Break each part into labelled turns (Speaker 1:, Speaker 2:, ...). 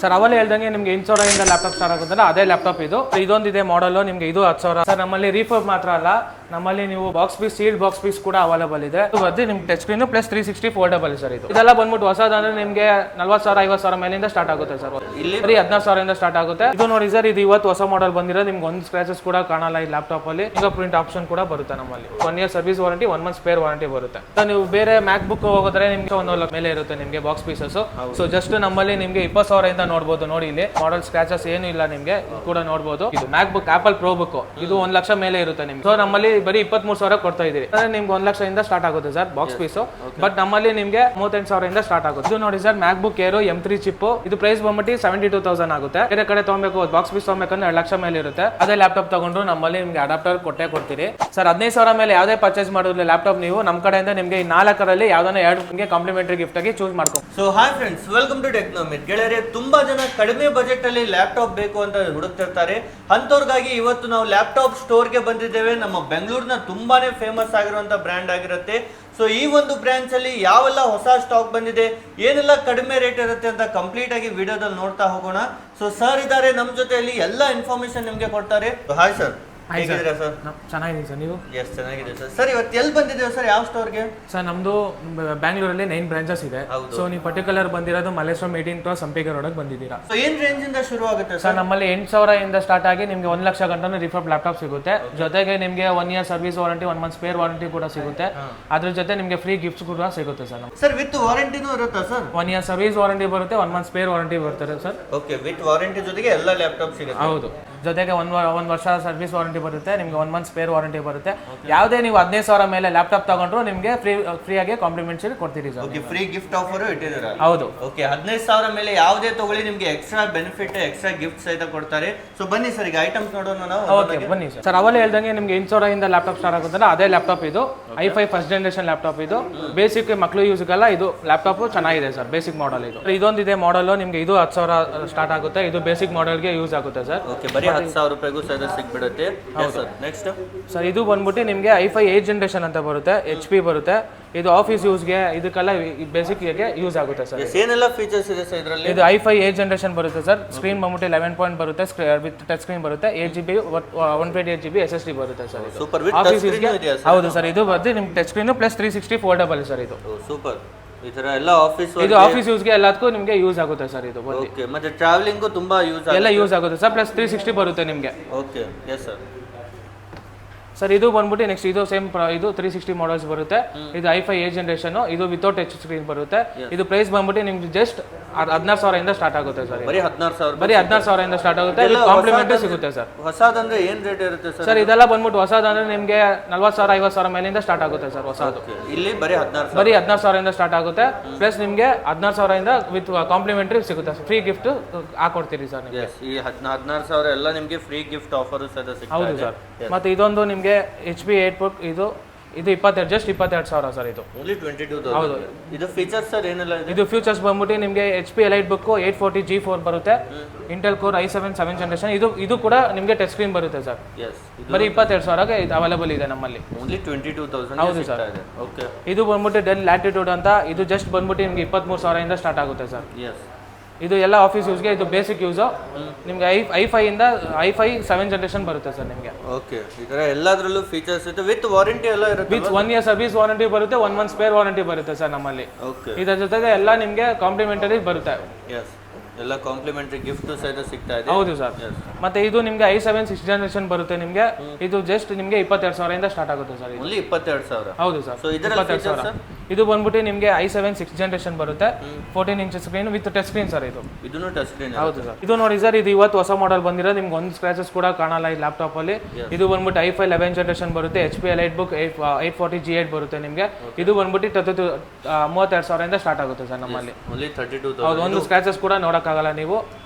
Speaker 1: Sir ಅವಲೇ ಹೇಳ್ದಂಗೆ ನಿಮಗೆ 8,000 laptop start ಆಗುತ್ತಲ್ಲ ಅದೇ ಲ್ಯಾಪ್ಟಾಪ್ ಇದೊಂದಿದೆ ಮಾಡಲ್ ನಿಮಗೆ ಇದು 10,000 ಸರ್. ನಮ್ಮಲ್ಲಿ ರೀಫರ್ಬ್ ಮಾತ್ರ ಅಲ್ಲ, ನಮ್ಮಲ್ಲಿ ನೀವು box piece sealed box piece ಕೂಡ ಅವೈಲೇಬಲ್ ಇದೆ. ಇದು ನಿಮ್ಗೆ touch screen plus 360 foldable sir. ಇದೆಲ್ಲ ಬಂದ್ಬಿಟ್ಟು ಹೊಸದಂದ್ರೆ ನಿಮಗೆ 40,000 50,000 ಮೇಲಿಂದ ಸ್ಟಾರ್ಟ್ ಆಗುತ್ತೆ ಸರ್. ಇಲ್ಲಿ 16,000 ಸ್ಟಾರ್ಟ್ ಆಗುತ್ತೆ. ಇದು ನೋಡಿ ಸರ್, ಇದು ಇವತ್ತು ಹೊಸ ಮಾಡೆಲ್ ಬಂದಿರೋ, ನಿಮ್ಗೆ ಒಂದು ಸ್ಕ್ರಾಚಸ್ ಕೂಡ ಕಾಣಲ್ಲ ಈ ಲ್ಯಾಪ್ಟಾಪ್ ಅಲ್ಲಿ. ಫಿಂಗರ್ ಪ್ರಿಂಟ್ ಆಪ್ಷನ್ ಕೂಡ ಬರುತ್ತೆ ನಮ್ಮಲ್ಲಿ. 1 year service warranty, 1 month spare warranty ಬರುತ್ತೆ. ನೀವು ಬೇರೆ ಮ್ಯಾಕ್ ಬುಕ್ ಹೋಗೋದ್ರೆ ನಿಮ್ಗೆ 1 ಲಕ್ಷ ಮೇಲೆ ಇರುತ್ತೆ ನಿಮಗೆ ಬಾಕ್ಸ್ ಪೀಸಸ್. ಸೊ ಜಸ್ಟ್ ನಮ್ಮಲ್ಲಿ ನಿಮ್ಗೆ 20,000 ನೋಡಬಹುದು. ನೋಡಿ ಇಲ್ಲಿ ಮಾಡಲ್ ಸ್ಕ್ರಾಚಸ್ ಏನು ಇಲ್ಲ ನಿಮ್ಗೆ ಕೂಡ ನೋಡಬಹುದು. ಇದು ಮ್ಯಾಕ್ ಬುಕ್ ಆಪಲ್ ಪ್ರೋ ಬುಕ್, ಇದು 1 ಲಕ್ಷ ಮೇಲೆ ಇರುತ್ತೆ ನಿಮ್ಗೆ. ಸೊ ನಮ್ಮಲ್ಲಿ ಬರೀ 23,000 ಕೊಡ್ತಾ ಇದೀರಿ. ನಿಮ್ಗೆ 1 ಲಕ್ಷದಿಂದ ಸ್ಟಾರ್ಟ್ ಆಗುತ್ತೆ ಸರ್ ಬಾಕ್ಸ್ ಪೀಸ್. ಬಟ್ ನಮ್ಮಲ್ಲಿ ನಿಮ್ಗೆ 38,000 ಸ್ಟಾರ್ಟ್ ಆಗುತ್ತೆ. ಇದು ನೋಡಿ ಸರ್, ಮ್ಯಾಕ್ ಬುಕ್ ಏರೋ M3 ಚಿಪ್. ಇದು ಪ್ರೈಸ್ ಬಂದ್ಬಿಟ್ಟು 72,000 ಆಗುತ್ತೆ. ಬೇರೆ ಕಡೆ ತಗೊಬೇಕು ಬಾಕ್ಸ್ ಪೀಸ್ ತಗೊಬೇಕಂದ್ರೆ 2 ಲಕ್ಷ ಮೇಲೆ ಇರುತ್ತೆ. ಅದೇ ಲ್ಯಾಪ್ಟಾಪ್ ತಗೊಂಡ್ರು ನಮ್ಮಲ್ಲಿ ನಿಮ್ಗೆ ಅಡಾಪ್ಟರ್ ಕೊಡ್ತೀರಿ ಸರ್. 15,000 ಮೇಲೆ ಯಾವುದೇ ಪರ್ಚೇಸ್ ಮಾಡಿದ್ರೆ ಲ್ಯಾಪ್ಟಾಪ್ ನೀವು ನಮ್ಮ ಕಡೆಯಿಂದ ನಿಮ್ಗೆ ಈ 4ರಲ್ಲಿ ಯಾವ್ದಾನ 2 ನಿಮಗೆ ಕಾಂಪ್ಲಿಮೆಂಟರಿ ಗಿಫ್ಟ್ ಆಗಿ ಚೂಸ್ ಮಾಡ್ಕೊ.
Speaker 2: So hi friends, welcome to Technomith. ಗೆಳೆಯರೆ, ತುಂಬಾ ಜನ ಕಡಿಮೆ ಬಜೆಟ್ ಅಲ್ಲಿ ಲ್ಯಾಪ್ಟಾಪ್ ಬೇಕು ಅಂತ ಹುಡುಕ್ತಿರ್ತಾರೆ. ಅಂತವ್ರಿಗಾಗಿ ಇವತ್ತು ನಾವು ಲ್ಯಾಪ್ಟಾಪ್ ಸ್ಟೋರ್ಗೆ ಬಂದಿದ್ದೇವೆ. ನಮ್ಮ ಬೆಂಗಳೂರಿನ ತುಂಬಾನೇ ಫೇಮಸ್ ಆಗಿರುವಂತ ಬ್ರ್ಯಾಂಡ್ ಆಗಿರುತ್ತೆ. ಸೊ ಈ ಒಂದು ಬ್ರಾಂಚ್ ಅಲ್ಲಿ ಯಾವೆಲ್ಲ ಹೊಸ ಸ್ಟಾಕ್ ಬಂದಿದೆ, ಏನೆಲ್ಲ ಕಡಿಮೆ ರೇಟ್ ಇರುತ್ತೆ ಅಂತ ಕಂಪ್ಲೀಟ್ ಆಗಿ ವಿಡಿಯೋದಲ್ಲಿ ನೋಡ್ತಾ ಹೋಗೋಣ. ಸೊ ಸರ್ ಇದ್ದಾರೆ ನಮ್ಮ ಜೊತೆಯಲ್ಲಿ, ಎಲ್ಲ ಇನ್ಫಾರ್ಮೇಶನ್ ನಿಮ್ಗೆ ಕೊಡ್ತಾರೆ. ಹಾಯ್ ಸರ್, ಹೇಗಿದ್ದೀರಾ ಸರ್?
Speaker 1: ಚೆನ್ನಾಗಿದೆ ಸರ್, ನೀವು?
Speaker 2: ಎಸ್, ಚೆನ್ನಾಗಿದೆ ಸರ್. ಸರ್ ಇವತ್ತು ಎಲ್ಲಿ ಬಂದಿದ್ದೇವೆ ಸರ್, ಯಾವ ಸ್ಟೋರ್ಗೆ?
Speaker 1: ಸರ್ ನಮ್ದು ಬ್ಯಾಂಗ್ಳೂರಲ್ಲಿ 9 ಬ್ರಾಂಚಸ್ ಇದೆ. ಸೊ ನೀವು ಪರ್ಟಿಕ್ಯುಲರ್ ಬಂದಿರೋದು ಮಲ್ಲೇಶ್ವರಂ 18 ಕ್ರಾಸ್ ಸಂಪಿಗೆ ರೋಡ್ ಬಂದಿದ್ದೀರಾ.
Speaker 2: ಸೊ ಏನ್ ರೇಂಜ್ ಇಂದ ಶುರು ಆಗುತ್ತೆ
Speaker 1: ಸರ್? ನಮ್ಮಲ್ಲಿ 8,000 ಸ್ಟಾರ್ಟ್ ಆಗಿ ನಿಮ್ಗೆ 1 ಲಕ್ಷ ಗಂಟೆ ರಿಫರ್ಬ್ ಲ್ಯಾಪ್ಟಾಪ್ ಸಿಗುತ್ತೆ. ಜೊತೆಗೆ ನಿಮಗೆ 1 year service warranty, 1 month spare warranty ಕೂಡ ಸಿಗುತ್ತೆ. ಅದ್ರ ಜೊತೆ ನಿಮಗೆ ಫ್ರೀ ಗಿಫ್ಟ್ಸ್ ಕೂಡ ಸಿಗುತ್ತೆ ಸರ್.
Speaker 2: ಸರ್ ವಿತ್ ವಾರಂಟಿನೂ ಇರುತ್ತಾ ಸರ್?
Speaker 1: 1 year ಸರ್ವಿಸ್ ವಾರಂಟಿ ಬರುತ್ತೆ, 1 month ಸ್ಪೇರ್ ವಾರಂಟಿ ಬರ್ತದೆ ಸರ್.
Speaker 2: ಓಕೆ, ವಿತ್ ವಾರಂಟಿ ಜೊತೆಗೆ ಎಲ್ಲ ಲ್ಯಾಪ್ಟಾಪ್ ಸಿಗುತ್ತೆ.
Speaker 1: ಹೌದು, ಜೊತೆಗೆ 1 ವರ್ಷ ಸರ್ವಿಸ್ ವಾರಂಟಿ ಬರುತ್ತೆ, ನಿಮ್ಗೆ 1 month ಸ್ಪೇರ್ ವಾರಂಟಿ ಬರುತ್ತೆ. ಯಾವುದೇ ನೀವು 15,000 ಮೇಲೆ ಲ್ಯಾಪ್ಟಾಪ್ ತಗೊಂಡ್ರು ನಿಮ್ಗೆ ಫ್ರೀ ಆಗಿ ಕಾಂಪ್ಲಿಮೆಂಟರಿ ಕೊಡ್ತೀರಿ sir.
Speaker 2: Okay, free gift offer ಇಟ್ಟಿದ್ದೀರಾ?
Speaker 1: ಹೌದು.
Speaker 2: ಓಕೆ, 15,000 ಮೇಲೆ ಯಾವುದೇ ತಗೊಳ್ಳಿ ನಿಮ್ಗೆ ಎಕ್ಸ್ಟ್ರಾ ಬೆನಿಫಿಟ್, ಎಕ್ಸ್ಟ್ರಾ ಗಿಫ್ಟ್ ಸಹಿತ ಕೊಡ್ತಾರೆ. ಸೊ ಬನ್ನಿ ಸರ್, ಈಗ ಐಟಮ್ಸ್ ನೋಡೋಣ ನಾವು.
Speaker 1: ಓಕೆ ಬನ್ನಿ ಸರ್. ಸರ್ ಅವಲೇ ಹೇಳ್ದಂಗೆ ನಿಮ್ಗೆ 8,000 ಲ್ಯಾಪ್ಟಾಪ್ ಸ್ಟಾರ್ಟ್ ಆಗುತ್ತಲ್ಲ ಅದೇ ಲ್ಯಾಪ್ಟಾಪ್ ಇದು. i5 ಫಸ್ಟ್ ಜನರೇಷನ್ ಲ್ಯಾಪ್ಟಾಪ್ ಇದು. ಬೇಸಿಕ್ ಮಕ್ಕಳು ಯೂಸ್ಗೆಲ್ಲ ಇದು ಲ್ಯಾಪ್ಟಾಪ್ ಚೆನ್ನಾಗಿದೆ ಸರ್. ಬೇಸಿಕ್ ಮಾಡಲ್ ಇದು. ಇದೊಂದಿದೆ ಮಾಡಲ್ ನಿಮ್ಗೆ, ಇದು 10,000 ಸ್ಟಾರ್ಟ್ ಆಗುತ್ತೆ. ಇದು ಬೇಸಿಕ್ ಮಾಡಲ್ಗೆ ಯೂಸ್ ಆಗುತ್ತೆ ಸರ್.
Speaker 2: ಓಕೆ, ಬರೀ 10,000 ರೂಪಾಯಿಗೂ ಸಹಿತ ಸಿಗ್ಬಿಡುತ್ತೆ. ನೆಕ್ಸ್ಟ್
Speaker 1: ಸರ್, ಇದು ಬಂದ್ಬಿಟ್ಟು ನಿಮಗೆ i5 8th ಜನರೇಷನ್ ಅಂತ ಬರುತ್ತೆ, HP ಬರುತ್ತೆ. ಇದು ಆಫೀಸ್ ಯೂಸ್ಗೆ ಇದಕ್ಕೆಲ್ಲ ಬೇಸಿಕ್ ಯೂಸ್ ಆಗುತ್ತೆ ಸರ್.
Speaker 2: ಏನೆಲ್ಲ ಫೀಚರ್ಸ್ ಇದೆ ಸರ್ ಇದರಲ್ಲಿ?
Speaker 1: ಇದು i5 8th ಜನರೇಷನ್ ಬರುತ್ತೆ ಸರ್. ಸ್ಕ್ರೀನ್ ಬಂದ್ಬಿಟ್ಟು 11 ಪಾಯಿಂಟ್ ಬರುತ್ತೆ, ವಿತ್ ಟಚ್ ಸ್ಕ್ರೀನ್ ಬರುತ್ತೆ. 8GB 128GB SSD ಬರುತ್ತೆ sir.
Speaker 2: Super, with touch screen ಇದೆಯಾ ಸರ್?
Speaker 1: ಹೌದು ಸರ್, ಇದು ಬಂದು ನಿಮ್ಗೆ touch screen plus 360 foldable sir. ಇದು
Speaker 2: ಸೂಪರ್. ಈ ತರ ಎಲ್ಲ ಆಫೀಸ್,
Speaker 1: ಇದು ಆಫೀಸ್ ಯೂಸ್ಗೆ ಎಲ್ಲದಕ್ಕೂ ನಿಮಗೆ ಯೂಸ್ ಆಗುತ್ತೆ ಸರ್. ಇದು
Speaker 2: ಓಕೆ, ಮತ್ತೆ ಟ್ರಾವೆಲಿಂಗ್ ತುಂಬಾ ಯೂಸ್ ಆಗುತ್ತೆ,
Speaker 1: ಎಲ್ಲ ಯೂಸ್ ಆಗುತ್ತೆ ಸರ್. ಪ್ಲಸ್ 360 ಬರುತ್ತೆ ನಿಮಗೆ.
Speaker 2: Okay, yes sir.
Speaker 1: ಸರ್ ಇದು ಬಂದ್ಬಿಟ್ಟು ನೆಕ್ಸ್ಟ್ ಇದು ಸೇಮ್ ಇದು 360 ಮಾಡಲ್ಸ್ ಬರುತ್ತೆ. ಇದು i5 8th ಜನರೇಷನ್, ಇದು ವಿತೌಟ್ ಟಚ್ ಸ್ಕ್ರೀನ್ ಬರುತ್ತೆ. ಇದು ಪ್ರೈಸ್ ಬಂದ್ಬಿಟ್ಟು ನಿಮ್ಗೆ ಜಸ್ಟ್ 16,000 ಸ್ಟಾರ್ಟ್ ಆಗುತ್ತೆ ಸರ್.
Speaker 2: ಬರೀ 16,000?
Speaker 1: ಬರೀ 16,000 ಸ್ಟಾರ್ಟ್ ಆಗುತ್ತೆ. ಕಾಂಪ್ಲಿಮೆಂಟರಿ ಸಿಗುತ್ತೆ ಸರ್.
Speaker 2: ಹೊಸದಂದ್ರೆ ಏನ್ ರೇಟ್ ಇರುತ್ತೆ ಸರ್?
Speaker 1: ಸರ್ ಇದೆಲ್ಲ ಬಂದ್ಬಿಟ್ಟು ಹೊಸದಂದ್ರೆ ನಿಮ್ಗೆ 40,000 50,000 ಮೇಲಿಂದ ಸ್ಟಾರ್ಟ್ ಆಗುತ್ತೆ ಸರ್ ಹೊಸದು.
Speaker 2: ಇಲ್ಲಿ ಬರೀ
Speaker 1: 16,000 ಸ್ಟಾರ್ಟ್ ಆಗುತ್ತೆ. ಪ್ಲಸ್ ನಿಮ್ಗೆ 16,000 ವಿತ್ ಕಾಂಪ್ಲಿಮೆಂಟರಿ ಸಿಗುತ್ತೆ. ಫ್ರೀ ಗಿಫ್ಟ್ ಹಾಕೊಡ್ತೀರಿ ಸರ್ ನಿಮಗೆ.
Speaker 2: ಈ 16,000 ಎಲ್ಲ ನಿಮ್ಗೆ ಫ್ರೀ ಗಿಫ್ಟ್ ಆಫರ್ ಸಹಿತ ಸಿಗುತ್ತೆ.
Speaker 1: ಹೌದು ಸರ್. ಮತ್ತೆ ಇದೊಂದು ನಿಮ್ಗೆ HP 8 book, ಇದು 22 ಜಸ್ಟ್ 22,000 ಸರ್. ಇದು
Speaker 2: ಓನ್ಲಿ 22,000.
Speaker 1: ಹೌದು.
Speaker 2: ಇದು ಫೀಚರ್ಸ್ ಸರ್ ಏನೆಲ್ಲ ಇದೆ?
Speaker 1: ಇದು ಫ್ಯೂಚರ್ಸ್ ಬಂದ್ಬಿಟ್ಟು ನಿಮಗೆ HP Elite book 840 G4 ಬರುತ್ತೆ. Intel core i7 7th generation. ಇದು ಕೂಡ ನಿಮಗೆ ಟಚ್ ಸ್ಕ್ರೀನ್ ಬರುತ್ತೆ ಸರ್. ಬರೀ 22,000ಗೆ ಇದು ಅವೈಲೇಬಲ್ ಇದೆ ನಮ್ಮಲ್ಲಿ.
Speaker 2: ಓನ್ಲಿ 22,000.
Speaker 1: ಹೌದು ಸರ್.
Speaker 2: ಓಕೆ,
Speaker 1: ಇದು ಬಂದ್ಬಿಟ್ಟು ಡೆಲ್ ಲ್ಯಾಟಿಟ್ಯೂಡ್ ಅಂತ. ಇದು ಜಸ್ಟ್ ಬಂದ್ಬಿಟ್ಟು ನಿಮಗೆ 23,000 ಸ್ಟಾರ್ಟ್ ಆಗುತ್ತೆ ಸರ್. ಇದು ಎಲ್ಲ ಆಫೀಸ್ ಯೂಸ್ಗೆ, ಇದು ಬೇಸಿಕ್ ಯೂಸು. ನಿಮ್ಗೆ i5 ಇಂದ i5 7th ಜನರೇಷನ್ ಬರುತ್ತೆ ಸರ್ ನಿಮಗೆ.
Speaker 2: ಓಕೆ, ಈ ತರ ಎಲ್ಲದರಲ್ಲೂ ಫೀಚರ್ಸ್ ಇದೆ. ವಿತ್ ವಾರಂಟಿ ಎಲ್ಲ ಇರುತ್ತೆ.
Speaker 1: ವಿತ್ 1 year ಸರ್ವಿಸ್ ವಾರಂಟಿ ಬರುತ್ತೆ, 1 month ಸ್ಪೇರ್ ವಾರಂಟಿ ಬರುತ್ತೆ ಸರ್ ನಮ್ಮಲ್ಲಿ.
Speaker 2: ಓಕೆ,
Speaker 1: ಇದರ ಜೊತೆಗೆ ಎಲ್ಲ ನಿಮಗೆ ಕಾಂಪ್ಲಿಮೆಂಟರಿ ಬರುತ್ತೆ.
Speaker 2: ಎಸ್, ಎಲ್ಲ ಕಾಂಪ್ಲಿಮೆಂಟರಿ ಗಿಫ್ಟ್ ಸಹಿತ ಸಿಗ್ತಾ ಇದೆ.
Speaker 1: ಹೌದು ಸರ್. ಮತ್ತೆ ಇದು ನಿಮಗೆ i7 6th ಜನರೇಷನ್ ಬರುತ್ತೆ ನಿಮಗೆ. ಇದು ಜಸ್ಟ್ ನಿಮಗೆ 22,000 ಸ್ಟಾರ್ಟ್ ಆಗುತ್ತೆ ಸರ್.
Speaker 2: ಓನ್ಲಿ 22,000?
Speaker 1: ಹೌದು ಸರ್.
Speaker 2: ಸೊ ಇದರ
Speaker 1: 22,000. ಇದು ಬಂದ್ಬಿಟ್ಟು ನಿಮಗೆ i7 6th ಜನರೇಷನ್ ಬರುತ್ತೆ, 14 inch screen with touch screen sir. ಇದು
Speaker 2: ಇದನ್ನು ಟಚ್ ಸ್ಕ್ರೀನ್?
Speaker 1: ಹೌದು ಸರ್. ಇದು ನೋಡಿ ಸರ್, ಇದು ಇವತ್ತು ಹೊಸ ಮಾಡೆಲ್ ಬಂದಿರೋ, ನಿಮ್ಗೆ ಒಂದು ಸ್ಕ್ರಾಚಸ್ ಕೂಡ ಕಾಣಲ್ಲ ಈ ಲ್ಯಾಪ್ಟಾಪ್ ಅಲ್ಲಿ. ಇದು ಬಂದ್ಬಿಟ್ಟು i5 11th ಜನರೇಷನ್ ಬರುತ್ತೆ. HP Elite book 840 G8 ಬರುತ್ತೆ ನಿಮಗೆ. ಇದು ಬಂದ್ಬಿಟ್ಟು 32,000 ಸ್ಟಾರ್ಟ್ ಆಗುತ್ತೆ ಸರ್ ನಮ್ಮಲ್ಲಿ.
Speaker 2: ಓನ್ಲಿ 32,000.
Speaker 1: ಹೌದು, ಒಂದು ಸ್ಕ್ರಾಚಸ್ ಕೂಡ ನೋಡಕ್ಕಾಗಲ್ಲ, ನೀವು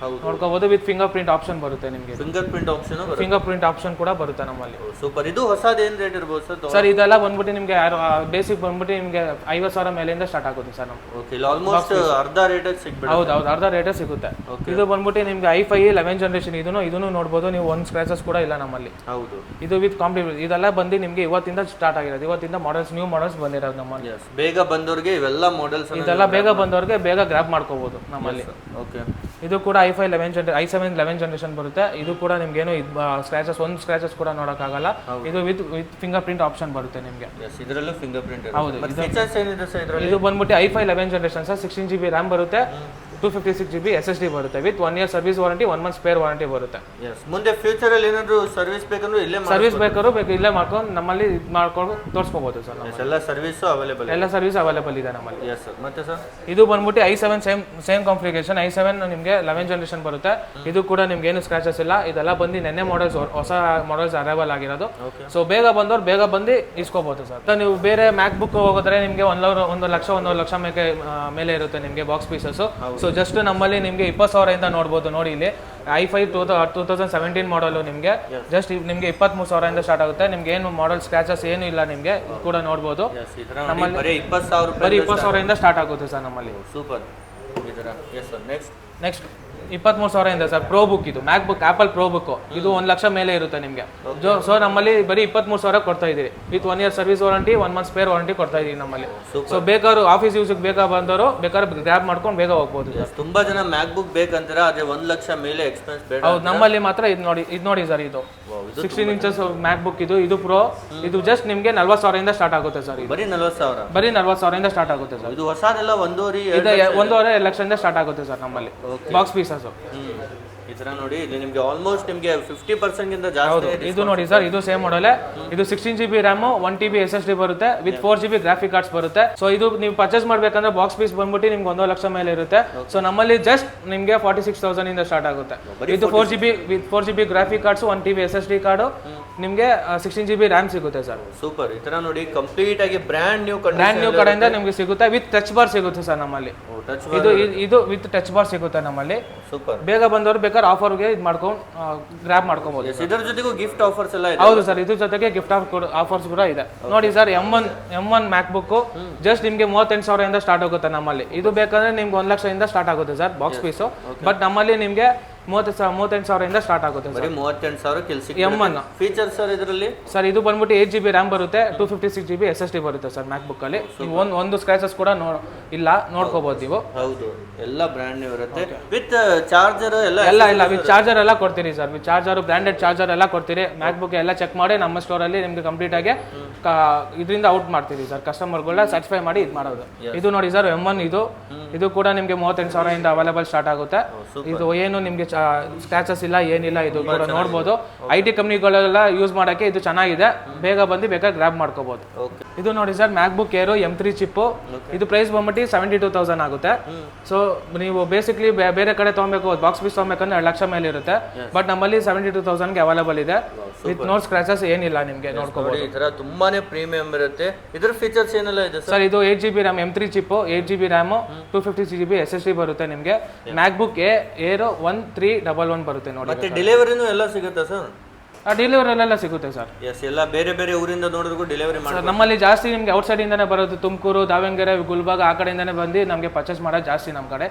Speaker 1: ನೋಡ್ಕೋಬಹುದು. ವಿತ್ ಫಿಂಗರ್ ಪ್ರಿಂಟ್ ಆಪ್ಷನ್ ಬರುತ್ತೆ ನಿಮಗೆ.
Speaker 2: ಫಿಂಗರ್ ಪ್ರಿಂಟ್ ಆಪ್ಷನ್
Speaker 1: ಕೂಡ ಬರುತ್ತೆ ನಮ್ಮಲ್ಲಿ.
Speaker 2: ಸೂಪರ್. ಇದು ಹೊಸದು ಏನ್ ರೇಟ್ ಇರಬಹುದು ಸರ್?
Speaker 1: ಸರ್ ಇದೆಲ್ಲ ಬಂದ್ಬಿಟ್ಟು ನಿಮಗೆ ಬೇಸಿಕ್ ಬಂದ್ಬಿಟ್ಟು ನಿಮಗೆ 50,000 ಮೇಲಿಂದ ಸ್ಟಾರ್ಟ್ ಆಗುತ್ತೆ ಸರ್ ನಮ್ಗೆ.
Speaker 2: ಓಕೆ, ಆಲ್ಮೋಸ್ಟ್ ಅರ್ಧ ರೇಟ್ ಸಿಗ್ಬಿಡುತ್ತೆ.
Speaker 1: ಹೌದು, ಅರ್ಧ ರೇಟ್ ಸಿಗುತ್ತೆ. ಇದು ಬಂದ್ಬಿಟ್ಟು ನಿಮ್ಗೆ i5 11th ಜನರೇಷನ್. ಇದನ್ನು ನೋಡಬಹುದು ನೀವು, ಒಂದು ಸ್ಕ್ರಾಚಸ್ ಕೂಡ ಇಲ್ಲ ನಮ್ಮಲ್ಲಿ.
Speaker 2: ಹೌದು,
Speaker 1: ಇದು ವಿತ್ ಕಾಂಪ್ಲಿಮೆಂಟ್. ಇದೆಲ್ಲ ಬಂದು ನಿಮಗೆ ಇವತ್ತಿಂದ ಸ್ಟಾರ್ಟ್ ಆಗಿರೋದು. ಇವತ್ತಿಂದ ನ್ಯೂ ಮಾಡಲ್ಸ್ ಬಂದಿರೋದು ನಮ್ಮಲ್ಲಿ.
Speaker 2: ಬೇಗ ಬಂದವರಿಗೆ ಇವೆಲ್ಲ ಮಾಡೆಲ್ಸ್,
Speaker 1: ಇದೆಲ್ಲ ಬೇಗ ಬಂದವರಿಗೆ ಬೇಗ ಗ್ರಾಬ್ ಮಾಡ್ಕೋಬಹುದು ನಮ್ಮಲ್ಲಿ.
Speaker 2: ಓಕೆ,
Speaker 1: ಇದು ಕೂಡ i7 11 ಜನರೇಷನ್ ಬರುತ್ತೆ. ಇದು ಕೂಡ ನಿಮ್ಗೆ ಏನು ಸ್ಕ್ರಾಚಸ್ ಕೂಡ ನೋಡೋಕ್ಕಾಗಲ್ಲ. ಇದು ವಿತ್ ಫಿಂಗರ್ ಪ್ರಿಂಟ್ ಆಪ್ಷನ್ ಬರುತ್ತೆ ನಿಮಗೆ.
Speaker 2: ಇದರಲ್ಲೂ ಫಿಂಗರ್ ಪ್ರಿಂಟ್.
Speaker 1: ಹೌದು.
Speaker 2: ಫೀಚರ್ಸ್ ಏನಿದೆ ಸರ್ ಇದರಲ್ಲಿ?
Speaker 1: ಇದು ಬಂದ್ಬಿಟ್ಟು i5 11 generation sir. 16 GB RAM ಬರುತ್ತೆ, 256 GB SSD ಬರುತ್ತೆ with 1 year service warranty, 1 month spare warranty ಬರುತ್ತೆ.
Speaker 2: ಮುಂದೆ ಫ್ಯೂಚರ್ ಅಲ್ಲಿ ಏನಾದ್ರು ಸರ್ವಿಸ್ ಬೇಕಂದ್ರೆ ಇಲ್ಲೇ
Speaker 1: ಸರ್ವಿಸ್ ಇಲ್ಲೇ ಮಾಡ್ಕೊಂಡು ನಮ್ಮಲ್ಲಿ ಮಾಡ್ಕೊಂಡು ತೋರಿಸ್ಕೋಬಹುದು ಸರ್.
Speaker 2: ಎಲ್ಲ ಸರ್ವಿಸ್ ಅವೈಲೇಬಲ್
Speaker 1: ಇದೆ ನಮ್ಮಲ್ಲಿ.
Speaker 2: ಮತ್ತೆ ಸರ್
Speaker 1: ಇದು ಬಂದ್ಬಿಟ್ಟು i7 ಸೇಮ್ ಕಾನ್ಫಿಗರೇಷನ್. i7 ನಿಮಗೆ 11 ಜನರೇಷನ್ ಬರುತ್ತೆ. ಇದು ಕೂಡ ನಿಮ್ಗೆ ಏನು ಸ್ಕ್ರಾಚಸ್ ಇಲ್ಲ. ಇದೆಲ್ಲ ಬಂದು ನೆನ್ನೆ ಮಾಡೆಲ್ಸ್, ಹೊಸ ಮಾಡೆಲ್ಸ್ ಅರೈವಲ್ ಆಗಿರೋದು. ಸೊ ಬೇಗ ಬಂದು ಇಸ್ಕೋಬಹುದು ಸರ್. ನೀವು ಬೇರೆ ಮ್ಯಾಕ್ ಬುಕ್ ಹೋಗೋದ್ರೆ ನಿಮಗೆ 1 ಲಕ್ಷ ಮೇಲೆ ಇರುತ್ತೆ ನಿಮಗೆ ಬಾಕ್ಸ್ ಪೀಸಸ್. ಸೊ ಜಸ್ಟ್ ನಮ್ಮಲ್ಲಿ ನಿಮಗೆ 20,000 ನೋಡ್ಬೋದು. ನೋಡಿ ಇಲ್ಲಿ i5 2017 ಮಾಡಲು ನಿಮಗೆ ಜಸ್ಟ್ ನಿಮಗೆ 23,000 ಸ್ಟಾರ್ಟ್ ಆಗುತ್ತೆ. ನಿಮ್ಗೆ ಏನು ಮಾಡೆಲ್ ಸ್ಕ್ರಾಚಸ್ ಏನು ಇಲ್ಲ ನಿಮಗೆ ಕೂಡ ನೋಡ್ಬೋದು. ನಮ್ಮಲ್ಲಿ ಬರೀ 20,000 ಸ್ಟಾರ್ಟ್ ಆಗುತ್ತೆ ಸರ್ ನಮ್ಮಲ್ಲಿ.
Speaker 2: Super. Next
Speaker 1: 23,000 sir. Pro book ಇದು ಮ್ಯಾಕ್ ಬುಕ್, ಆಪಲ್ ಪ್ರೋ ಬುಕ್. ಇದು 1 ಲಕ್ಷ ಮೇಲೆ ಇರುತ್ತೆ ನಿಮಗೆ. ಸೊ ನಮ್ಮಲ್ಲಿ ಬರೀ 23,000 ಕೊಡ್ತಾ ಇದೀವಿ with 1 year service warranty, 1 month spare warranty ಕೊಡ್ತಾ ಇದೀವಿ ನಮ್ಮಲ್ಲಿ. ಸೊ ಬೇಕಾದ್ರು ಆಫೀಸ್ ಯೂಸ್ ಬಂದವರು ಬೇಕಾದ್ರೆ ಗ್ರ್ಯಾಬ್ ಮಾಡ್ಕೊಂಡು ಬೇಗ ಹೋಗ್ಬೋದು.
Speaker 2: ತುಂಬಾ ಜನ ಮ್ಯಾಕ್ ಬುಕ್ ಬೇಕಂತೀರಾ, ಅದೇ 1 ಲಕ್ಷ ಮೇಲೆ ಎಕ್ಸ್ಪೆನ್ಸ್ ಬೇಡ.
Speaker 1: ಹೌದು, ನಮ್ಮಲ್ಲಿ ಮಾತ್ರ ಇದು ನೋಡಿ ಸರ್. ಇದು 16 inches ಮ್ಯಾಕ್ ಬುಕ್. ಇದು ಪ್ರೋ. ಇದು ಜಸ್ಟ್ ನಿಮಗೆ 40,000 ಸ್ಟಾರ್ಟ್ ಆಗುತ್ತೆ ಸರ್.
Speaker 2: ಬರೀ 40,000.
Speaker 1: ಬರೀ 40,000 ಸ್ಟಾರ್ಟ್ ಆಗುತ್ತೆ ಸರ್.
Speaker 2: ಇದು ಹೊಸದೆಲ್ಲ
Speaker 1: 1.5 ಲಕ್ಷದಿಂದ ಸ್ಟಾರ್ಟ್ ಆಗುತ್ತೆ ಸರ್ ನಮ್ಮಲ್ಲಿ ಬಾಕ್ಸ್ ಪೀಸಸ್.
Speaker 2: ಈ ತರ ನೋಡಿ, ಇದು ನಿಮಗೆ ಆಲ್ಮೋಸ್ಟ್ ನಿಮಗೆ 50% ಗಿಂತ ಜಾಸ್ತಿ.
Speaker 1: ಇದು ನೋಡಿ ಸರ್, ಇದು ಸೇಮ್ ಮಾಡೆಲ್. ಇದು 16 GB RAM, 1 TB SSD ಬರುತ್ತೆ ವಿತ್ 4 GB ಗ್ರಾಫಿಕ್ ಕಾರ್ಡ್ಸ್ ಬರುತ್ತೆ. ಸೊ ಇದು ನೀವು ಪರ್ಚೇಸ್ ಮಾಡ್ಬೇಕಂದ್ರೆ ಬಾಕ್ಸ್ ಪೀಸ್ ಬಂದ್ಬಿಟ್ಟು ನಿಮ್ಗೆ 1 ಲಕ್ಷ ಮೇಲೆ ಇರುತ್ತೆ. ಸೊ ನಮ್ಮಲ್ಲಿ ಜಸ್ಟ್ ನಿಮಗೆ 46,000 ಇಂದ ಸ್ಟಾರ್ಟ್ ಆಗುತ್ತೆ. ಇದು 4 GB graphic cards, 1 TB SSD card, ನಿಮಗೆ 16 GB RAM ಸಿಗುತ್ತೆ ಸರ್.
Speaker 2: ಸೂಪರ್. ಈ ತರ ನೋಡಿ ಕಂಪ್ಲೀಟ್ ಆಗಿ ಬ್ರ್ಯಾಂಡ್ ನ್ಯೂ
Speaker 1: ಕಡೆಯಿಂದ ನಿಮಗೆ ಸಿಗುತ್ತೆ ವಿತ್ ಟಚ್ ಬಾರ್ ಸಿಗುತ್ತೆ ಸರ್ ನಮ್ಮಲ್ಲಿ. ಇದು ವಿತ್ ಟಚ್ ಬಾರ್ ಸಿಗುತ್ತೆ ನಮ್ಮಲ್ಲಿ.
Speaker 2: ಸೂಪರ್.
Speaker 1: ಬೇಗ ಬಂದವರು ಬೇಕಾದ್ರೆ ಆಫರ್ಗೆ ಇದು ಮಾಡ್ಕೊಂಡು ಗ್ರಾಬ್ ಮಾಡ್ಕೋಬಹುದು.
Speaker 2: ಇದರ ಜೊತೆಗೂ ಗಿಫ್ಟ್ ಆಫರ್ಸ್ ಎಲ್ಲ ಇದೆ.
Speaker 1: ಹೌದು ಸರ್, ಇದ್ರ ಜೊತೆಗೆ ಗಿಫ್ಟ್ ಆಫರ್ಸ್ ಕೂಡ ಇದೆ. ನೋಡಿ ಸರ್, M1 ಮ್ಯಾಕ್ ಬುಕ್ ಜಸ್ಟ್ ನಿಮಗೆ 38,000 ಸ್ಟಾರ್ಟ್ ಆಗುತ್ತೆ ನಮ್ಮಲ್ಲಿ. ಇದು ಬೇಕಂದ್ರೆ ನಿಮ್ಗೆ 1 ಲಕ್ಷದಿಂದ ಸ್ಟಾರ್ಟ್ ಆಗುತ್ತೆ ಸರ್ ಬಾಕ್ಸ್ ಪೀಸು. ಬಟ್ ನಮ್ಮಲ್ಲಿ ನಿಮಗೆ 38,000 ಸ್ಟಾರ್ಟ್ ಆಗುತ್ತೆ ಸರ್.
Speaker 2: 38,000 ಕೆಲಸ.
Speaker 1: M1
Speaker 2: ಫೀಚರ್ಸ್ ಸರ್ ಇದರಲ್ಲಿ?
Speaker 1: ಸರ್ ಇದು ಬಂದ್ಬಿಟ್ಟು 8 GB RAM ಬರುತ್ತೆ, 256 GB SSD ಬರುತ್ತೆ ಸರ್ ಮ್ಯಾಕ್ ಬುಕ್ ಅಲ್ಲಿ. ಒಂದು ಸ್ಕ್ರಾಚಸ್ ಕೂಡ ಇಲ್ಲ, ನೋಡ್ಕೋಬಹುದು ನೀವು.
Speaker 2: ಹೌದು, ಎಲ್ಲ ಬ್ರ್ಯಾಂಡ್ ನ್ಯೂ ಇರುತ್ತೆ ವಿತ್ ಚಾರ್ಜರ್ ಎಲ್ಲ
Speaker 1: ವಿತ್ ಚಾರ್ಜರ್ ಎಲ್ಲ ಕೊಡ್ತೀರಿ sir. With charger, branded charger ಎಲ್ಲ ಕೊಡ್ತೀರಿ. ಮ್ಯಾಕ್ ಬುಕ್ ಎಲ್ಲ ಚೆಕ್ ಮಾಡಿ ನಮ್ಮ ಸ್ಟೋರ್ ಅಲ್ಲಿ ನಿಮ್ಗೆ ಕಂಪ್ಲೀಟ್ ಆಗಿ ಇದರಿಂದ ಔಟ್ ಮಾಡ್ತೀವಿ ಸರ್. ಕಸ್ಟಮರ್ಗಳನ್ನ ಸ್ಯಾಟಿಸ್ಫೈ ಮಾಡಿ ಇದು ಮಾಡೋದು. ಇದು ನೋಡಿ ಸರ್, M1 ಇದು ಕೂಡ ನಿಮ್ಗೆ 38,000 ಅವೈಲೇಬಲ್ ಸ್ಟಾರ್ಟ್ ಆಗುತ್ತೆ. ಇದು ಏನು ನಿಮ್ಗೆ ಸ್ಕ್ರಾಚಸ್ ಇಲ್ಲ, ಏನಿಲ್ಲ. ಇದು ಕೂಡ ನೋಡ್ಬೋದು. IT ಕಂಪ್ನಿಗಳೆಲ್ಲ ಯೂಸ್ ಮಾಡೋಕ್ಕೆ ಇದು ಚೆನ್ನಾಗಿದೆ. ಬೇಗ ಬಂದು ಬೇಕಾದ್ರೆ ಗ್ರಾಬ್ ಮಾಡ್ಕೋಬಹುದು. ಇದು ನೋಡಿ ಸರ್, ಮ್ಯಾಕ್ ಬುಕ್ ಏರೋ M3 ಚಿಪ್. ಇದು ಪ್ರೈಸ್ ಬಂದ್ಬಿಟ್ಟು 72,000 ಆಗುತ್ತೆ. ಸೊ ನೀವು ಬೇಸಿಕ್ಲಿ ಬೇರೆ ಕಡೆ ತಗೊಬೇಕು, ಬಾಕ್ಸ್ ಪೀಸ್ ತಗೊಬೇಕಂದ್ರೆ 2 ಲಕ್ಷ ಮೇಲೆ ಇರುತ್ತೆ. ಬಟ್ ನಮ್ಮಲ್ಲಿ 72,000 ಅವೈಲೇಬಲ್ ಇದೆ ವಿತ್ ನೋ ಸ್ಕ್ರಾಚಸ್ ಏನಿಲ್ಲ. ನಿಮಗೆ ನೋಡ್ಕೋಬಹುದು.
Speaker 2: ಈ ತರ ತುಂಬಾನೇ ಪ್ರೀಮಿಯಂ ಇರುತ್ತೆ. ಇದರ ಫೀಚರ್ಸ್ ಏನೆಲ್ಲ ಇದೆ
Speaker 1: ಸರ್? ಇದು 8 GB RAM M3 chip, 8 GB RAM, 256 GB SSD ಬರುತ್ತೆ ನಿಮಗೆ. ಮ್ಯಾಕ್ ಬುಕ್ ಏರೋ 1311 ಬರುತ್ತೆ ನೋಡಿ.
Speaker 2: ಮತ್ತೆ ಡೆಲಿವರಿನೂ ಎಲ್ಲ ಸಿಗುತ್ತೆ ಸರ್?
Speaker 1: ಡೆಲಿವರಿ ಎಲ್ಲ ಸಿಗುತ್ತೆ ಸರ್.
Speaker 2: ಎಲ್ಲ ಬೇರೆ ಬೇರೆ ಊರಿಂದ ನೋಡಿದ್ರು ಡೆಲಿವರಿ ಮಾಡಿ.
Speaker 1: ನಮ್ಮಲ್ಲಿ ಜಾಸ್ತಿ ನಿಮ್ಗೆ ಔಟ್ ಸೈಡ್ ಇಂದಾನೆ ಬರೋದು. ತುಮಕೂರು, ದಾವಣಗೆರೆ, ಗುಲ್ಬರ್ಗ ಆ ಕಡೆಯಿಂದಾನೆ ಬಂದು ನಮಗೆ ಪರ್ಚೇಸ್ ಮಾಡೋದು ಜಾಸ್ತಿ ನಮ್ಮ ಕಡೆ.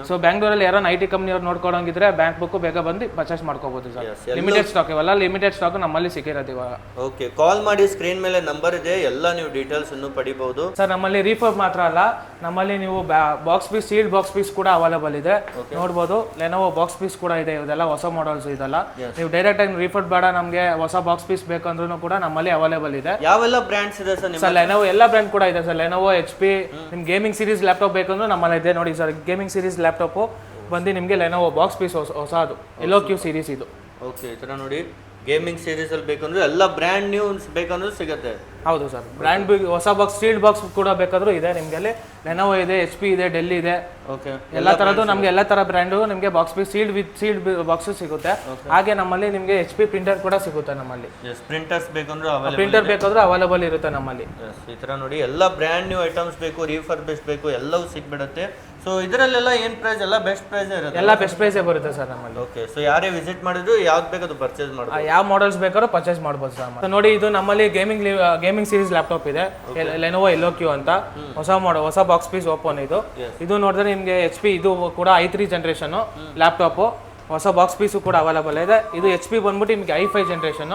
Speaker 1: ಸೊ ಬ್ಯಾಂಗ್ಳೂರಲ್ಲಿ ಯಾರೋ IT ಕಂಪ್ನಿಯವ್ರು ನೋಡ್ಕೊಳಂಗಿದ್ರೆ ಬ್ಯಾಂಕ್ ಬುಕ್ ಬೇಗ ಬಂದು ಪರ್ಚೇಸ್ ಮಾಡ್ಕೋಬಹುದು ಸರ್. ಲಿಮಿಟೆಡ್ ಸ್ಟಾಕ್ ಇವೆಲ್ಲ, ಲಿಮಿಟೆಡ್ ಸ್ಟಾಕ್ ನಮ್ಮಲ್ಲಿ ಸಿಕ್ಕಿರೋದು ಇವಾಗ.
Speaker 2: ಓಕೆ, ಕಾಲ್ ಮಾಡಿ, ಸ್ಕ್ರೀನ್ ಮೇಲೆ ನಂಬರ್ ಇದೆ, ಎಲ್ಲ ನೀವು ಡೀಟೇಲ್ಸ್ ಅನ್ನು ಪಡಿಬಹುದು
Speaker 1: ಸರ್. ನಮ್ಮಲ್ಲಿ ರೀಫರ್ಬ್ ಮಾತ್ರ ಅಲ್ಲ, ನಮ್ಮಲ್ಲಿ ನೀವು box piece, sealed box piece ಕೂಡ ಅವೈಲೇಬಲ್ ಇದೆ. ನೋಡ್ಬೋದು, ಲೆನೋವೋ ಬಾಕ್ಸ್ ಪೀಸ್ ಕೂಡ ಇದೆ. ಇದೆಲ್ಲ ಹೊಸ ಮಾಡೆಲ್ಸ್ ಇದೆಲ್ಲ. ನೀವು ಡೈರೆಕ್ಟ್ ಆಗಿ ರೀಫರ್ಬ್ ಬೇಡ, ನಮಗೆ ಹೊಸ ಬಾಕ್ಸ್ ಪೀಸ್ ಬೇಕಂದ್ರೂ ಕೂಡ ನಮ್ಮಲ್ಲಿ ಅವೈಲೇಬಲ್ ಇದೆ.
Speaker 2: ಯಾವೆಲ್ಲ ಬ್ರ್ಯಾಂಡ್ಸ್ ಇದೆ ಸರ್?
Speaker 1: ಲೆನೋವೋ ಎಲ್ಲ ಬ್ರ್ಯಾಂಡ್ ಕೂಡ ಇದೆ ಸರ್. Lenovo, HP. ನಿಮ್ ಗೇಮಿಂಗ್ ಸೀರೀಸ್ ಲ್ಯಾಪ್ಟಾಪ್ ಬೇಕಂದ್ರೆ ನಮ್ಮಲ್ಲಿ ಇದೆ ನೋಡಿ ಸರ್. ಗೇಮಿಂಗ್ ಸೀರೀಸ್ ಲ್ಯಾಪ್ಟಾಪ್ ಬಂದು ನಿಮಗೆ ಲೆನೋವೋ ಬಾಕ್ಸ್ ಪೀಸ್ ಹೊಸದು Elo-Q ಸೀರೀಸ್ ಇದು. ಓಕೆ,
Speaker 2: ಈ ತರ ನೋಡಿ, ಗೇಮಿಂಗ್ ಸೀರೀಸ್ ಅಲ್ಲಿ ಬೇಕಂದ್ರೆ ಎಲ್ಲ ಬ್ರ್ಯಾಂಡ್ ನ್ಯೂಸ್ ಬೇಕಂದ್ರೆ ಸಿಗುತ್ತೆ.
Speaker 1: ಹೌದು ಸರ್, ಬ್ರ್ಯಾಂಡ್ ಹೊಸ ಬಾಕ್ಸ್, ಸೀಲ್ಡ್ ಬಾಕ್ಸ್ ಕೂಡ ಬೇಕಾದ್ರೂ ಇದೆ ನಿಮ್ಗೆ. ಅಲ್ಲಿ ಲೆನೋವೋ ಇದೆ, HP ಇದೆ, ಡೆಲ್ ಇದೆ.
Speaker 2: ಓಕೆ,
Speaker 1: ಎಲ್ಲ ತರದ್ದು ನಮ್ಗೆ ಎಲ್ಲ ತರ ಬ್ರ್ಯಾಂಡು ನಿಮಗೆ ಬಾಕ್ಸ್ ಪೀಸ್ ಸೀಲ್ಡ್ ಬಾಕ್ಸ್ ಸಿಗುತ್ತೆ. ಹಾಗೆ ನಮ್ಮಲ್ಲಿ ನಿಮಗೆ HP ಪ್ರಿಂಟರ್ ಕೂಡ ಸಿಗುತ್ತೆ ನಮ್ಮಲ್ಲಿ.
Speaker 2: ಪ್ರಿಂಟರ್ಸ್ ಬೇಕಂದ್ರೆ
Speaker 1: ಅವೈಲೇಬಲ್ ಇರುತ್ತೆ ನಮ್ಮಲ್ಲಿ.
Speaker 2: ಈ ತರ ನೋಡಿ, ಎಲ್ಲ ಬ್ರ್ಯಾಂಡ್ ನ್ಯೂ ಐಟಮ್ಸ್ ಬೇಕು, ರೀಫರ್ಬಿಶ್ ಬೇಕು, ಎಲ್ಲವೂ ಸಿಕ್ಬಿಡುತ್ತೆ. ಸೊ ಇದರಲ್ಲೆಲ್ಲ ಏನ್ ಪ್ರೈಸ್? ಎಲ್ಲ ಬೆಸ್ಟ್ ಪ್ರೈಸ್ ಇರುತ್ತೆ.
Speaker 1: ಎಲ್ಲ ಬೆಸ್ಟ್ ಪ್ರೈಸೇ ಬರುತ್ತೆ ಸರ್ ನಮ್ಮಲ್ಲಿ.
Speaker 2: ಓಕೆ, ಸೊ ಯಾರೇ ವಿಸಿಟ್ ಮಾಡಿದ್ರು ಯಾವ್ದು ಬೇಕಾದ್ರೂ ಪರ್ಚೇಸ್ ಮಾಡ್ಬೋದು,
Speaker 1: ಯಾವ ಮಾಡೆಲ್ಸ್ ಬೇಕಾದ್ರೂ ಪರ್ಚೇಸ್ ಮಾಡ್ಬೋದು ಸರ್. ನೋಡಿ, ಇದು ನಮ್ಮಲ್ಲಿ ಗೇಮಿಂಗ್ ಸೀರೀಸ್ ಲ್ಯಾಪ್ಟಾಪ್ ಇದೆ, ಲೆನೋವೋ Elo-Q ಅಂತ. ಹೊಸ ಬಾಕ್ಸ್ ಪೀಸ್ ಓಪನ್ ಇದು. ಇದು ನೋಡಿದ್ರೆ ನಿಮಗೆ HP ಇದು ಕೂಡ i3 ಜನರೇಷನ್ ಲ್ಯಾಪ್ಟಾಪ್. ಹೊಸ ಬಾಕ್ಸ್ ಪೀಸು ಕೂಡ ಅವೈಲೇಬಲ್ ಇದೆ. ಇದು HP ಬಂದ್ಬಿಟ್ಟು ನಿಮಗೆ i5 ಜನರೇಷನ್.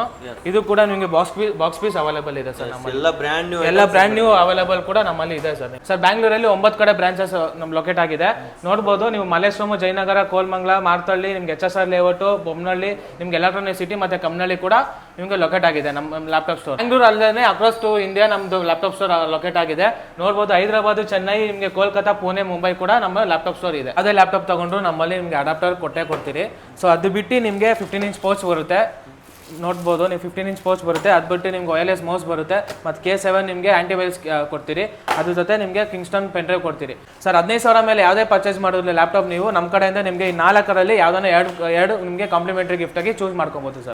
Speaker 1: ಇದು ಕೂಡ ನಿಮಗೆ ಬಾಕ್ಸ್ ಪೀಸ್ ಅವೈಲೇಬಲ್ ಇದೆ ಸರ್. ನಮ್ಮಲ್ಲಿ ಎಲ್ಲ ಬ್ರ್ಯಾಂಡ್ ನ್ಯೂ ಅವೈಲೇಬಲ್ ಕೂಡ ನಮ್ಮಲ್ಲಿ ಇದೆ ಸರ್. ಸರ್ ಬ್ಯಾಂಗ್ಳೂರಲ್ಲಿ 9 ಕಡೆ ಬ್ರಾಂಚಸ್ ನಮ್ಮ ಲೊಕೇಟ್ ಆಗಿದೆ. ನೋಡ್ಬೋದು ನೀವು ಮಲ್ಲೇಶ್ವರಂ, ಜಯನಗರ, ಕೋಲ್ಮಂಗ್ಲ, ಮಾರ್ತಳ್ಳಿ, ನಿಮ್ಗೆ HSR ಲೇಔಟ್, ಬೊಮ್ಮನಹಳ್ಳಿ, ನಿಮ್ಗೆ ಎಲೆಕ್ಟ್ರಾನಿಕ್ ಸಿಟಿ ಮತ್ತೆ ಕಮ್ಮನಹಳ್ಳಿ ಕೂಡ ನಿಮಗೆ ಲೊಕೇಟ್ ಆಗಿದೆ ನಮ್ಮ ಲ್ಯಾಪ್ಟಾಪ್ ಸ್ಟೋರ್. ಬೆಂಗಳೂರು ಅಲ್ಲದೆ ಅಕ್ರಾಸ್ ಟು ಇಂಡಿಯಾ ನಮ್ದು ಲ್ಯಾಪ್ಟಾಪ್ ಸ್ಟೋರ್ ಲೊಕೇಟ್ ಆಗಿದೆ. ನೋಡ್ಬೋದು ಹೈದರಾಬಾದ್, ಚೆನ್ನೈ, ನಿಮಗೆ ಕೋಲ್ಕತ್ತಾ, ಪುಣೆ, ಮುಂಬೈ ಕೂಡ ನಮ್ಮ ಲ್ಯಾಪ್ಟಾಪ್ ಸ್ಟೋರ್ ಇದೆ. ಅದೇ ಲ್ಯಾಪ್ಟಾಪ್ ತಗೊಂಡ್ರು ನಮ್ಮಲ್ಲಿ ನಿಮಗೆ ಅಡಾಪ್ಟರ್ ಕೊಡ್ತೀರಿ. ಸೊ ಅದು ಬಿಟ್ಟು ನಿಮಗೆ 15 ಇಂಚ್ ಪೌಚ್ ಬರುತ್ತೆ. ನೋಡ್ಬೋದು ನೀವು 15 ಇಂಚ್ ಪೌಚ್ ಬರುತ್ತೆ. ಅದು ಬಿಟ್ಟು ನಿಮ್ಗೆ ವೈರ್ಲೆಸ್ ಮೌಸ್ ಬರುತ್ತೆ. ಮತ್ತು K7 ನಿಮಗೆ ಆಂಟಿವೈರಸ್ ಕೊಡ್ತೀರಿ. ಅದ್ರ ಜೊತೆ ನಿಮಗೆ ಕಿಂಗ್ಸ್ಟನ್ ಪೆನ್ ಡ್ರೈವ್ ಕೊಡ್ತೀರಿ. ಸರ್ 15,000 ಮೇಲೆ ಯಾವುದೇ ಪರ್ಚೇಸ್ ಮಾಡಿದ್ರೆ ಲ್ಯಾಪ್ಟಾಪ್ ನೀವು ನಮ್ಮ ಕಡೆಯಿಂದ ನಿಮಗೆ ಈ 4ರಲ್ಲಿ ಯಾವುದನ್ನ ಎರಡು ನಿಮಗೆ ಕಾಂಪ್ಲಿಮೆಂಟರಿ ಗಿಫ್ಟಾಗಿ ಚೂಸ್ ಮಾಡ್ಕೊಬೋದು ಸರ್.